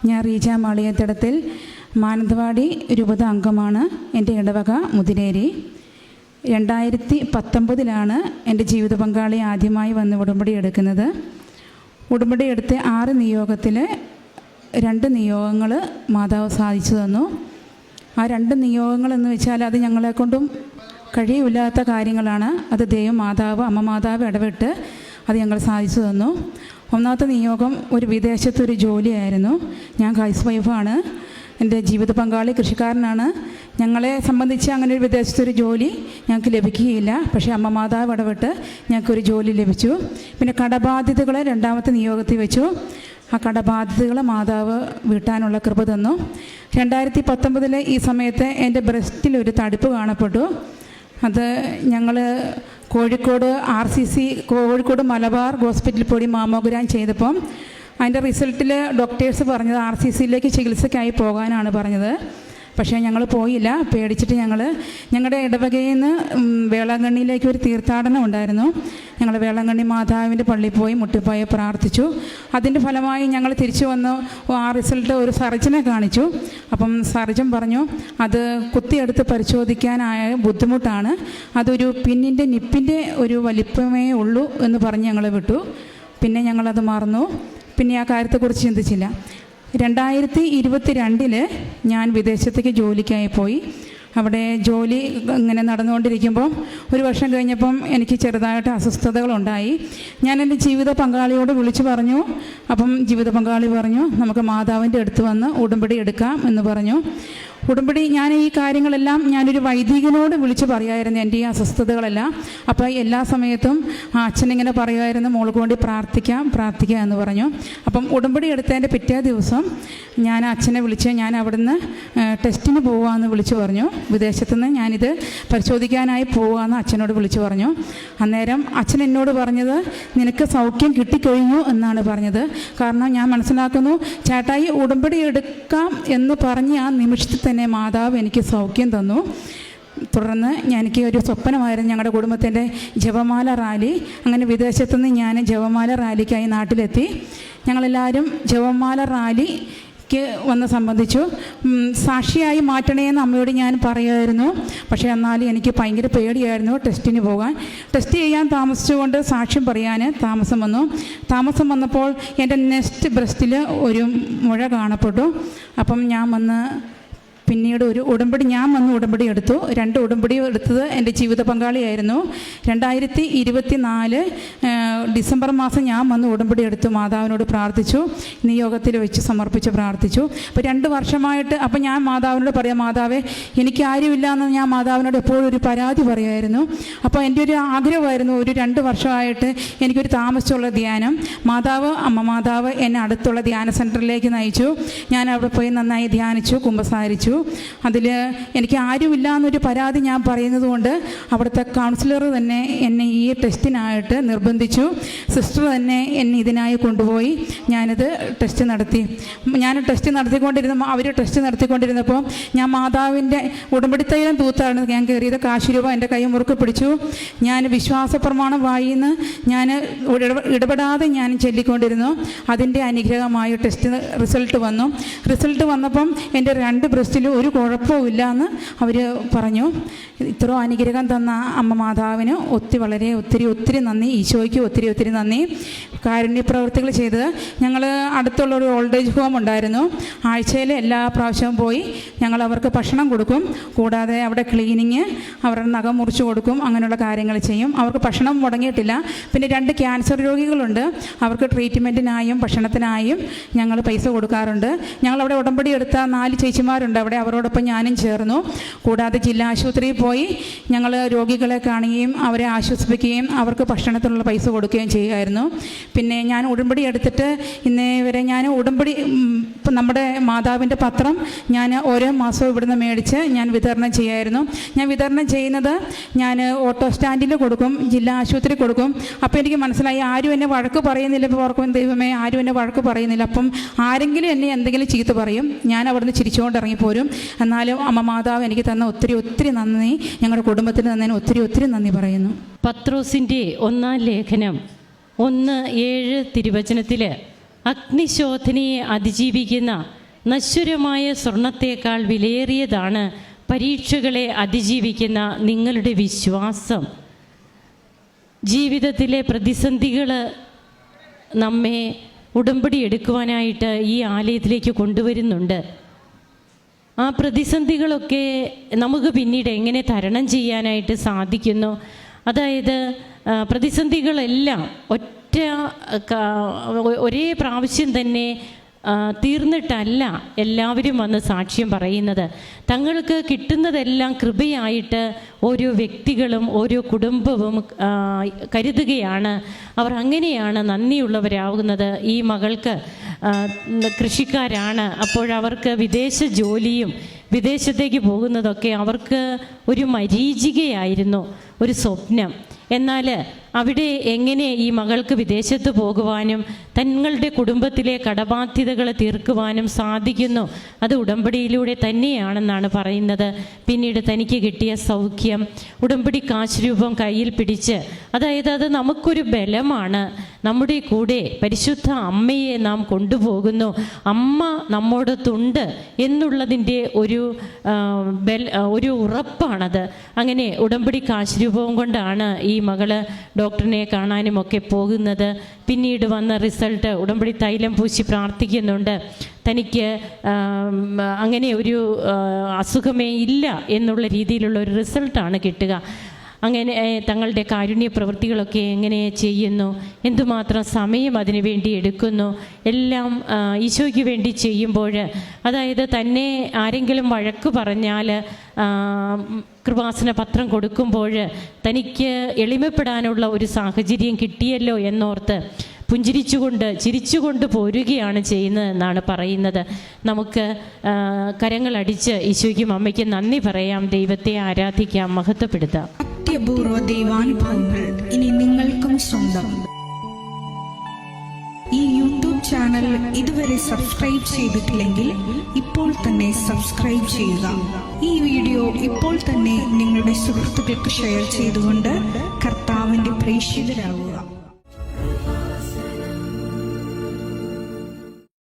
ഞാൻ റീജ മാളിയത്തടത്തിൽ മാനന്തവാടി രൂപത അംഗമാണ്. എൻ്റെ ഇടവക മുതിരേരി. 2019 എൻ്റെ ജീവിത പങ്കാളി ആദ്യമായി വന്ന് ഉടമ്പടി എടുക്കുന്നത്. ഉടമ്പടി എടുത്ത് 6 നിയോഗത്തിൽ 2 നിയോഗങ്ങൾ മാതാവ് സാധിച്ചു തന്നു. ആ 2 നിയോഗങ്ങളെന്ന് വെച്ചാൽ അത് ഞങ്ങളെക്കൊണ്ടും കഴിയില്ലാത്ത കാര്യങ്ങളാണ്. അത് ദൈവം മാതാവ് അമ്മ മാതാവ് ഇടപെട്ട് അത് ഞങ്ങൾ സാധിച്ചു തന്നു. ഒന്നാമത്തെ നിയോഗം ഒരു വിദേശത്തൊരു ജോലിയായിരുന്നു. ഞാൻ ഹൗസ് വൈഫാണ്. എൻ്റെ ജീവിത പങ്കാളി കൃഷിക്കാരനാണ്. ഞങ്ങളെ സംബന്ധിച്ച് അങ്ങനെ ഒരു വിദേശത്തൊരു ജോലി ഞങ്ങൾക്ക് ലഭിക്കുകയില്ല. പക്ഷേ അമ്മ മാതാവ് ഇടപെട്ട് ഞങ്ങൾക്കൊരു ജോലി ലഭിച്ചു. പിന്നെ കടബാധ്യതകളെ 2ാമത്തെ നിയോഗത്തിൽ വെച്ചു. ആ കടബാധ്യതകൾ മാതാവ് വീട്ടാനുള്ള കൃപ തന്നു. 2019 ഈ സമയത്ത് എൻ്റെ ബ്രസ്റ്റിലൊരു തടിപ്പ് കാണപ്പെട്ടു. അത് ഞങ്ങൾ കോഴിക്കോട് RCC കോഴിക്കോട് മലബാർ ഹോസ്പിറ്റലിൽ പോയി മാമോഗ്രാം ചെയ്തപ്പം അതിൻ്റെ റിസൾട്ടിൽ ഡോക്ടേഴ്സ് പറഞ്ഞത് RCCയിലേക്ക് ചികിത്സയ്ക്കായി പോകാനാണ് പറഞ്ഞത്. പക്ഷേ ഞങ്ങൾ പോയില്ല. പേടിച്ചിട്ട് ഞങ്ങളുടെ ഇടവകയിൽ നിന്ന് വേളാങ്കണ്ണിയിലേക്ക് ഒരു തീർത്ഥാടനം ഉണ്ടായിരുന്നു. ഞങ്ങൾ വേളാങ്കണ്ണി മാതാവിൻ്റെ പള്ളിയിൽ പോയി മുട്ടിപ്പോയി പ്രാർത്ഥിച്ചു. അതിൻ്റെ ഫലമായി ഞങ്ങൾ തിരിച്ചു വന്ന് ആ റിസൾട്ട് ഒരു സർജനെ കാണിച്ചു. അപ്പം സർജൻ പറഞ്ഞു അത് കുത്തിയെടുത്ത് പരിശോധിക്കാനായ ബുദ്ധിമുട്ടാണ്, അതൊരു പിന്നിൻ്റെ നിപ്പിൻ്റെ ഒരു വലിപ്പമേ ഉള്ളൂ എന്ന് പറഞ്ഞ് ഞങ്ങളെ വിട്ടു. പിന്നെ ഞങ്ങളത് മറന്നു. പിന്നെ ആ കാര്യത്തെക്കുറിച്ച് ചിന്തിച്ചില്ല. 2022 ഞാൻ വിദേശത്തേക്ക് ജോലിക്കായി പോയി. അവിടെ ജോലി ഇങ്ങനെ നടന്നുകൊണ്ടിരിക്കുമ്പോൾ 1 വർഷം കഴിഞ്ഞപ്പം എനിക്ക് ചെറുതായിട്ട് അസ്വസ്ഥതകളുണ്ടായി. ഞാൻ എൻ്റെ ജീവിത പങ്കാളിയോട് വിളിച്ചു പറഞ്ഞു. അപ്പം ജീവിത പങ്കാളി പറഞ്ഞു നമുക്ക് മാതാവിൻ്റെ അടുത്ത് വന്ന് ഉടമ്പടി എടുക്കാം എന്ന് പറഞ്ഞു. ഉടമ്പടി ഞാൻ ഈ കാര്യങ്ങളെല്ലാം ഞാനൊരു വൈദികനോട് വിളിച്ച് പറയുമായിരുന്നു, എൻ്റെ ഈ അസ്വസ്ഥതകളെല്ലാം. അപ്പോൾ എല്ലാ സമയത്തും അച്ഛനിങ്ങനെ പറയുമായിരുന്നു മോൾക്ക് വേണ്ടി പ്രാർത്ഥിക്കാം എന്ന് പറഞ്ഞു. അപ്പം ഉടമ്പടി എടുത്തതിൻ്റെ പിറ്റേ ദിവസം ഞാൻ അച്ഛനെ വിളിച്ച് ഞാൻ അവിടുന്ന് ടെസ്റ്റിന് പോകാമെന്ന് വിളിച്ചു പറഞ്ഞു. വിദേശത്തുനിന്ന് ഞാനിത് പരിശോധിക്കാനായി പോകാമെന്ന് അച്ഛനോട് വിളിച്ചു പറഞ്ഞു. അന്നേരം അച്ഛൻ എന്നോട് പറഞ്ഞത് നിനക്ക് സൗഖ്യം കിട്ടിക്കഴിഞ്ഞു എന്നാണ് പറഞ്ഞത്. കാരണം ഞാൻ മനസ്സിലാക്കുന്നു ചേട്ടായി ഉടമ്പടി എടുക്കാം എന്ന് പറഞ്ഞ് ആ നിമിഷത്തിൽ തന്നെ മാതാവ് എനിക്ക് സൗഖ്യം തന്നു. തുടർന്ന് എനിക്ക് ഒരു സ്വപ്നമായിരുന്നു ഞങ്ങളുടെ കുടുംബത്തിൻ്റെ ജപമാല റാലി. അങ്ങനെ വിദേശത്തുനിന്ന് ഞാൻ ജപമാല റാലിക്കായി നാട്ടിലെത്തി. ഞങ്ങളെല്ലാവരും ജപമാല റാലിക്ക് വന്ന് സംബന്ധിച്ചു. സാക്ഷിയായി മാറ്റണേന്ന് അമ്മയോട് ഞാൻ പറയുമായിരുന്നു. പക്ഷേ എന്നാലും എനിക്ക് ഭയങ്കര പേടിയായിരുന്നു ടെസ്റ്റിന് പോകാൻ. ടെസ്റ്റ് ചെയ്യാൻ താമസിച്ചുകൊണ്ട് സാക്ഷ്യം പറയാൻ താമസം വന്നപ്പോൾ എൻ്റെ നെക്സ്റ്റ് ബ്രസ്റ്റിൽ ഒരു മുഴ കാണപ്പെട്ടു. അപ്പം ഞാൻ വന്ന് പിന്നീട് ഒരു ഉടമ്പടി ഉടമ്പടി എടുത്തു. 2 ഉടമ്പടി എടുത്തത് എൻ്റെ ജീവിത പങ്കാളിയായിരുന്നു. 2024 ഡിസംബർ മാസം ഞാൻ വന്ന് ഉടമ്പടി എടുത്തു. മാതാവിനോട് പ്രാർത്ഥിച്ചു, നിയോഗത്തിൽ വെച്ച് സമർപ്പിച്ച് പ്രാർത്ഥിച്ചു. അപ്പോൾ 2 വർഷമായിട്ട് അപ്പം ഞാൻ മാതാവിനോട് പറയാം, മാതാവേ എനിക്ക് ആരുമില്ല എന്ന് ഞാൻ മാതാവിനോട് എപ്പോഴും ഒരു പരാതി പറയുമായിരുന്നു. അപ്പോൾ എൻ്റെ ഒരു ആഗ്രഹമായിരുന്നു ഒരു 2 വർഷമായിട്ട് എനിക്കൊരു താമസിച്ചുള്ള ധ്യാനം. അമ്മ മാതാവ് എന്നെ അടുത്തുള്ള ധ്യാന സെൻറ്ററിലേക്ക് നയിച്ചു. ഞാൻ അവിടെ പോയി നന്നായി ധ്യാനിച്ചു, കുമ്പസാരിച്ചു. അതിൽ എനിക്ക് ആരുമില്ല എന്നൊരു പരാതി ഞാൻ പറയുന്നത് കൊണ്ട് അവിടുത്തെ കൗൺസിലർ തന്നെ എന്നെ ഈ ടെസ്റ്റിനായിട്ട് നിർബന്ധിച്ചു. സിസ്റ്റർ തന്നെ എന്നെ ഇതിനായി കൊണ്ടുപോയി. ഞാനിത് ടെസ്റ്റ് നടത്തി. അവർ ടെസ്റ്റ് നടത്തിക്കൊണ്ടിരുന്നപ്പോൾ ഞാൻ മാതാവിൻ്റെ ഉടമ്പടി തൈലം തൂത്താണ് ഞാൻ കയറിയത്. കാശ് രൂപ എൻ്റെ കൈ മുറുക്ക് പിടിച്ചു. ഞാൻ വിശ്വാസ പ്രമാണം വായിന്ന് ഞാൻ ഇടപെടാതെ ഞാൻ ചൊല്ലിക്കൊണ്ടിരുന്നു. അതിൻ്റെ അനുഗ്രഹമായ ടെസ്റ്റ് റിസൾട്ട് വന്നപ്പം എൻ്റെ 2 ബ്രസ്റ്റിൽ ഒരു കുഴപ്പമില്ല എന്ന് അവർ പറഞ്ഞു. ഇത്ര അനുഗ്രഹം തന്ന അമ്മ മാതാവിന് ഒത്തിരി നന്ദി. ഈശോയ്ക്ക് ഒത്തിരി നന്ദി. കാരുണ്യ പ്രവൃത്തികൾ ചെയ്തത് ഞങ്ങൾ അടുത്തുള്ളൊരു ഓൾഡ് ഏജ് ഹോം ഉണ്ടായിരുന്നു. ആഴ്ചയിൽ എല്ലാ പ്രാവശ്യവും പോയി ഞങ്ങൾ അവർക്ക് ഭക്ഷണം കൊടുക്കും. കൂടാതെ അവിടെ ക്ലീനിങ്, അവരുടെ നഖം മുറിച്ച് കൊടുക്കും, അങ്ങനെയുള്ള കാര്യങ്ങൾ ചെയ്യും. അവർക്ക് ഭക്ഷണം മുടങ്ങിയിട്ടില്ല. പിന്നെ 2 ക്യാൻസർ രോഗികളുണ്ട്. അവർക്ക് ട്രീറ്റ്മെൻറ്റിനായും ഭക്ഷണത്തിനായും ഞങ്ങൾ പൈസ കൊടുക്കാറുണ്ട്. ഞങ്ങളവിടെ ഉടമ്പടി എടുത്ത 4 ചേച്ചിമാരുണ്ട്. അവിടെ അവരോടൊപ്പം ഞാനും ചേർന്നു. കൂടാതെ ജില്ലാ ആശുപത്രിയിൽ പോയി ഞങ്ങൾ രോഗികളെ കാണുകയും അവരെ ആശ്വസിപ്പിക്കുകയും അവർക്ക് ഭക്ഷണത്തിനുള്ള പൈസ കൊടുക്കുകയും ചെയ്യുമായിരുന്നു. പിന്നെ ഞാൻ ഉടമ്പടി എടുത്തിട്ട് ഇന്നേ വരെ ഞാൻ ഉടമ്പടി നമ്മുടെ മാതാവിൻ്റെ പത്രം ഞാൻ ഓരോ മാസവും ഇവിടുന്ന് മേടിച്ച് ഞാൻ വിതരണം ചെയ്യുമായിരുന്നു. ഞാൻ വിതരണം ചെയ്യുന്നത് ഞാൻ ഓട്ടോ സ്റ്റാൻഡിൽ കൊടുക്കും, ജില്ലാ ആശുപത്രി കൊടുക്കും. അപ്പോൾ എനിക്ക് മനസ്സിലായി ആരും എന്നെ വഴക്ക് പറയുന്നില്ല. ഇപ്പോൾ ഓർക്കും ദൈവമേ ആരും എന്നെ വഴക്ക് പറയുന്നില്ല. അപ്പം ആരെങ്കിലും എന്നെ എന്തെങ്കിലും ചീത്ത പറയും, ഞാൻ അവിടുന്ന് ചിരിച്ചുകൊണ്ട് ഇറങ്ങിപ്പോരും. എന്നാലും അമ്മ മാതാവ് എനിക്ക് തന്ന ഒത്തിരി നന്ദി, ഞങ്ങളുടെ കുടുംബത്തിന് തന്നതിന് ഒത്തിരി നന്ദി പറയുന്നു. പത്രോസിൻ്റെ 1-ാം ലേഖനം 1:7 തിരുവചനത്തിൽ അഗ്നിശോധനയെ അതിജീവിക്കുന്ന നശ്വരമായ സ്വർണത്തേക്കാൾ വിലയേറിയതാണ് പരീക്ഷകളെ അതിജീവിക്കുന്ന നിങ്ങളുടെ വിശ്വാസം. ജീവിതത്തിലെ പ്രതിസന്ധികൾ നമ്മെ ഉടമ്പടി എടുക്കുവാനായിട്ട് ഈ ആലയത്തിലേക്ക് കൊണ്ടുവരുന്നുണ്ട്. ആ പ്രതിസന്ധികളൊക്കെ നമുക്ക് പിന്നീട് എങ്ങനെ തരണം ചെയ്യാനായിട്ട് സാധിക്കുന്നു? അതായത് പ്രതിസന്ധികളെല്ലാം ഒരേ പ്രാവശ്യം തന്നെ തീർന്നിട്ടല്ല എല്ലാവരും വന്ന് സാക്ഷ്യം പറയുന്നത്. തങ്ങൾക്ക് കിട്ടുന്നതെല്ലാം കൃപയായിട്ട് ഓരോ വ്യക്തികളും ഓരോ കുടുംബവും കരുതുകയാണ്. അവർ അങ്ങനെയാണ് നന്ദിയുള്ളവരാകുന്നത്. ഈ മകൾക്ക് കൃഷിക്കാരാണ്. അപ്പോഴവർക്ക് വിദേശ ജോലിയും വിദേശത്തേക്ക് പോകുന്നതൊക്കെ അവർക്ക് ഒരു മരീചികയായിരുന്നു, ഒരു സ്വപ്നം. എന്നാൽ അവിടെ എങ്ങനെ ഈ മകൾക്ക് വിദേശത്ത് പോകുവാനും തങ്ങളുടെ കുടുംബത്തിലെ കടബാധ്യതകൾ തീർക്കുവാനും സാധിക്കുന്നു? അത് ഉടമ്പടിയിലൂടെ തന്നെയാണെന്നാണ് പറയുന്നത്. പിന്നീട് തനിക്ക് കിട്ടിയ സൗഖ്യം, ഉടമ്പടി കാശ് രൂപം കയ്യിൽ പിടിച്ച്, അതായത് അത് നമുക്കൊരു ബലമാണ്. നമ്മുടെ കൂടെ പരിശുദ്ധ അമ്മയെ നാം കൊണ്ടുപോകുന്നു, അമ്മ നമ്മോടൊത്തുണ്ട് എന്നുള്ളതിൻ്റെ ഒരു ഉറപ്പാണത്. അങ്ങനെ ഉടമ്പടി കാശ് രൂപവും കൊണ്ടാണ് ഈ മകള് ഡോക്ടറിനെ കാണാനും ഒക്കെ പോകുന്നത്. പിന്നീട് വന്ന റിസൾട്ട്, ഉടമ്പടി തൈലം പൂശി പ്രാർത്ഥിക്കുന്നുണ്ട്. തനിക്ക് അങ്ങനെ ഒരു അസുഖമേ ഇല്ല എന്നുള്ള രീതിയിലുള്ള ഒരു റിസൾട്ടാണ് കിട്ടുക. അങ്ങനെ തങ്ങളുടെ കാരുണ്യ പ്രവൃത്തികളൊക്കെ എങ്ങനെ ചെയ്യുന്നു, എന്തുമാത്രം സമയം അതിനു വേണ്ടി എടുക്കുന്നു, എല്ലാം ഈശോയ്ക്ക് വേണ്ടി ചെയ്യുമ്പോൾ, അതായത് തന്നെ ആരെങ്കിലും വഴക്ക് പറഞ്ഞാൽ കൃപാസന പത്രം കൊടുക്കുമ്പോൾ തനിക്ക് എളിമപ്പെടാനുള്ള ഒരു സാഹചര്യം കിട്ടിയല്ലോ എന്നോർത്ത് ചിരിച്ചുകൊണ്ട് പോരുകയാണ് ചെയ്യുന്നതെന്നാണ് പറയുന്നത്. നമുക്ക് കരങ്ങളടിച്ച് ഈശോയ്ക്കും അമ്മയ്ക്കും നന്ദി പറയാം, ദൈവത്തെ ആരാധിക്കാം, മഹത്വപ്പെടുത്താം. അത്യപൂർവ ദൈവാനുഭവങ്ങൾ ഇനി നിങ്ങൾക്കും സ്വന്തം. ഈ യൂട്യൂബ് ചാനൽ ഇതുവരെ സബ്സ്ക്രൈബ് ചെയ്തിട്ടില്ലെങ്കിൽ ഇപ്പോൾ തന്നെ സബ്സ്ക്രൈബ് ചെയ്യുക. ഈ വീഡിയോ ഇപ്പോൾ തന്നെ നിങ്ങളുടെ സുഹൃത്തുക്കൾക്ക് ഷെയർ ചെയ്തുകൊണ്ട് കർത്താവിന്റെ പ്രേക്ഷിതരാകുക.